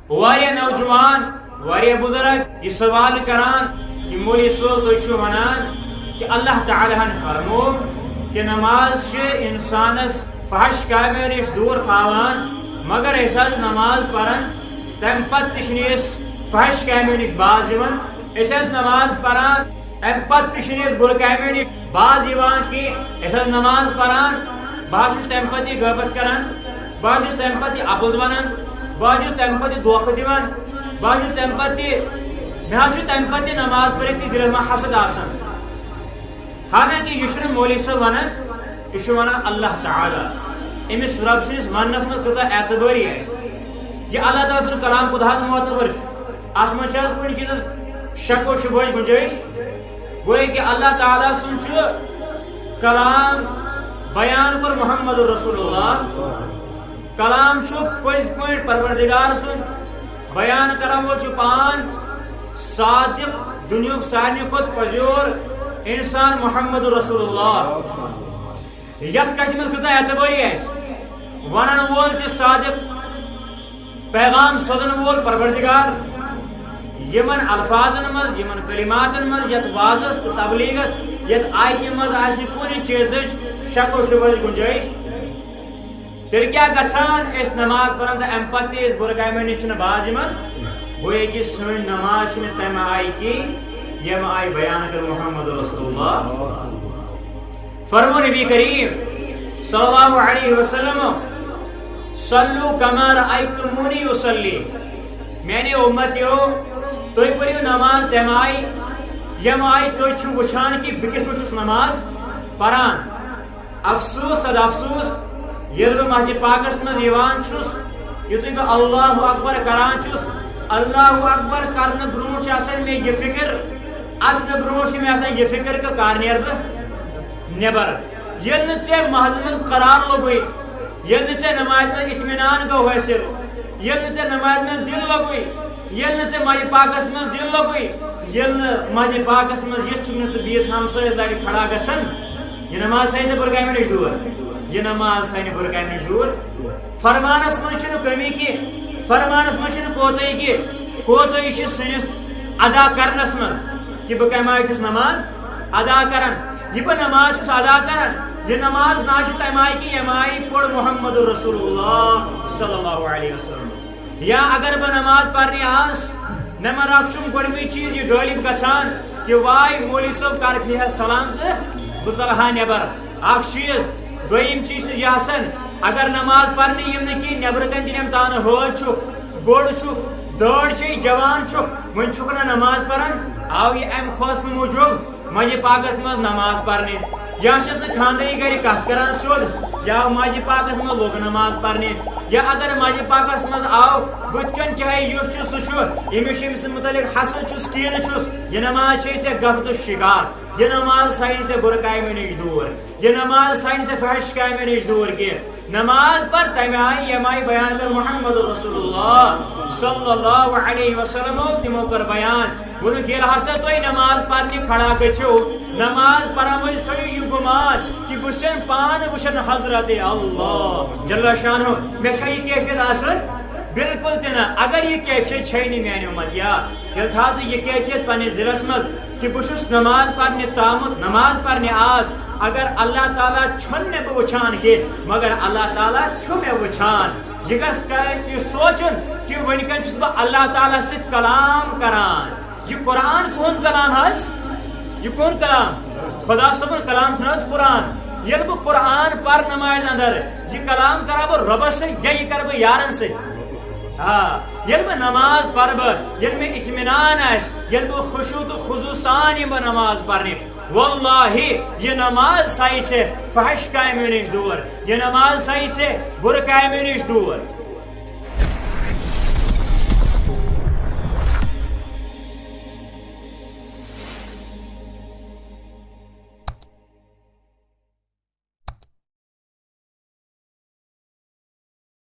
واریاہ نوجوان واریاہ بزرگ یہ سوال کران کہ مولوی صٲب تُہۍ چھِو ونان کہ اللہ تعالیٰ ہن فرمو کہ نماز چھِ انسانس فحش کامیو نش دور تھاوان مگر أسۍ حظ نماز پران تمہ پتہٕ تہِ چھِنہٕ أسۍ فحش کامیو نش باز یوان أسۍ حظ نماز پران امہ پتہٕ تہِ چھِنہٕ أسۍ بُرٕ کامیو نش باز یوان کہ أسۍ حظ نماز پران بہٕ حظ چھُس تمہ پتہٕ یہِ غٲبت کران بہٕ حظ چھُس تمہ پتہٕ یہِ اپُز ونان بہٕ حظ چھُس تمہ پتہٕ یہِ دھوکہ دِوان بہٕ حظ چھُس تمہ پتہٕ تہِ مےٚ حظ چھُ تمہ پتہٕ تہِ نماز پٔرِتھ تہِ دِلس منٛز حسد آسان حالانکہ یہ چھُنہٕ مولوی صٲب ونان یہ چھُ ونان اللہ تعالیٰ أمس رب سٕنٛدِس وننس منٛز کوٗتاہ اعتبٲری آسہِ یہ اللہ تعالیٰ سُنٛد کلام کوٗتاہ حظ معتبر چھُ اتھ منٛز چھِ حظ کُنہِ چیٖزس شک و شبہٕچ گُنجٲیش گویا کہ اللہ تعالیٰ سُنٛد چھُ کلام بیان کوٚر محمد رسول اللہ کلام چھُ پٔزۍ پٲٹھۍ پروردگار سُنٛد بیان کرن وول چھُ پان صادق دُنیُک سارنٕے کھۄتہٕ پٔزیور انسان محمد رسول اللہ یتھ کتھِ منٛز کوٗتاہ اعتبٲری آسہِ ونن وول تہِ صادق پیغام سوزن وول پروردگار یمن الفاظن مز یمن کلماتن مز یت واضح تو تبلیغس یت آیتہِ مز آسہِ کُنہِ چیٖزٕچ شک و شبہٕچ گُنجٲیش تیٚلہِ کیٛاہ گژھان أسۍ نماز پران تہٕ امہِ پتہٕ تہِ أسۍ بُرٕ کامیو نِش چھِنہٕ باز یِوان گویا کہ سٲنۍ نماز چھِنہٕ تمہِ آیہِ کینٛہہ ییٚمہِ آیہِ بیان کٔر محمد رسول اللہ فرمو نبی کریم صلی اللہ علیہ وسلم صلو کما رأیتمونی اصلی میانے امتیو تُہۍ پٔرِو نماز تمہِ آیہِ ییٚمہِ آیہِ تُہۍ چھِو وٕچھان کہ بہٕ کِتھ پٲٹھۍ چھُس نماز پران افسوس صد افسوس ییٚلہِ بہٕ مسجد پاکس منٛز یِوان چھُس یُتھُے بہٕ اللہ اکبر کران چھُس اللہ اکبر کرنہٕ برونٛٹھ چھِ آسان مےٚ یہِ فکر اژنہٕ برونٛٹھ چھِ مےٚ آسان یہِ فکر کہ کر نیرٕ بہٕ نٮ۪بر ییٚلہِ نہٕ ژےٚ مسجد منٛز قرار لوٚگُے ییٚلہِ نہٕ ژےٚ نمازِ منٛز اطمینان گوٚو حٲصِل ییٚلہِ نہٕ ژےٚ نمازِ منٛز دل لوٚگُے ییٚلہِ نہٕ ژےٚ مسجد پاکس منٛز دل لوٚگُے ییٚلہِ نہٕ مسجد پاکس منٛز یِتھ چھُکھ نہٕ ژٕ بیٚیِس ہمسایس لرِ کھڑا گژھان یہِ نماز سانہِ ژےٚ بُرٕ کامٮ۪و نِش دوٗر یہ نماز سانہِ بُرٕ کامہِ نِش دوٗر فرمانس منٛز چھُنہٕ کٔمی کینٛہہ فرمانس منٛز چھُنہٕ کوتٲہی کینٛہہ کوتٲہی چھِ سٲنِس ادا کرنس منٛز کہ بہٕ کمہِ آیہِ چھُس نماز ادا کران یہ بہٕ نماز چھُس ادا کران یہ نماز نہ چھِ تمہِ آیہِ کہِ ییٚمہِ آیہِ پوٚر محمد رسول اللہ صلی اللہ علیہ وسلم یا اگر بہٕ نماز پرنہِ آس مےٚ ما رکھ چھُم گۄڈٕنِچ چیٖز یہِ غٲلب گژھان کہ واے مولوی صٲب کر کھیٚیہِ سلام تہٕ بہٕ ژلہٕ ہا نٮ۪بر اکھ چیٖز دوٚیِم چیٖز چھُ یہِ آسان اگر نماز پرنہِ یِم نہٕ کینٛہہ نٮ۪برٕ کنۍ دِنٮ۪م تانہٕ حٲج چھُکھ بوٚڑ چھُکھ دٲڑ چھے جوان چھُکھ وۄنۍ چھُکھ نہٕ نماز پران آو یہِ امہِ حوصلہٕ موٗجوٗب مسجد پاکس منٛز نماز پرنہِ یا چھس نہٕ خاندٲنی گرِ کتھ کران سیوٚد یا آو مسجد پاکس منٛز لوٚگ نماز پرنہِ یا اگر مسجد پاکس منٛز آو بٕتھِ کٔنۍ چاہے یُس چھُ سُہ چھُ أمِس چھُ أمۍ سٕنٛدِ مُتعلق حسد چھُس کیٖنہٕ چھُس یہِ نماز چھے ژےٚ غفلتُک شِکار یہ نماز سانہِ ژےٚ بُرٕ کامیو نِش دوٗر یہ نماز سانہِ ژےٚ فحش کامیو نِش دوٗر کینٛہہ نماز پر تمہِ آیہِ ییٚمہِ آیہِ بیان کٔر محمد رسول اللہ صلی اللہ علیہ وسلم تِمو کٔر بیان ووٚنُکھ ییٚلہِ ہسا تُہۍ نماز پرنہِ کھڑا گٔژھِو نماز پرن وٲلۍ تھٲیِو یہِ گُمان کہ بہٕ چھُسن پانہٕ وٕچھان حضرت اللہ جل شانہ مےٚ چھا یہِ کیفیت آسان بالکل تہِ نہٕ اگر یہِ کیفیت چھے نہٕ میانہِ اُمت یا تیٚلہِ تھاو ژٕ یہِ کیفیت پننِس دِلس منٛز کہ بہٕ چھُس نماز پرنہِ ژامُت نماز پرنہِ آس اگر اللہ تعالیٰ چھُنہٕ مےٚ بہٕ وٕچھان کینٛہہ مگر اللہ تعالیٰ چھُ مےٚ وٕچھان یہِ گژھِ کرٕنۍ یہِ سونٛچُن کہ وٕنکٮ۪ن چھُس بہٕ اللہ تعالیٰ سۭتۍ کلام کران یہ قرآن کون کلام حظ یہ کون کلام خدا صٲبُن کلام چھُنہٕ حظ قرآن ییٚلہِ بہٕ قرآن پر نمازِ اندر یہ کلام کرا بہٕ رۄبس سۭتۍ یا یہِ کرٕ بہٕ یارن سۭتۍ ییٚلہِ بہٕ نماز پرٕ بہٕ ییٚلہِ مےٚ اطمینان آسہِ ییٚلہِ بہٕ خشوع تہٕ خضوع سان یِمہٕ بہٕ نماز پرنہِ واللہ یہ نماز سایہِ ژےٚ فحش کامیو نِش دوٗر یہ نماز سایہِ ژےٚ بُرٕ کامیو نِش دوٗر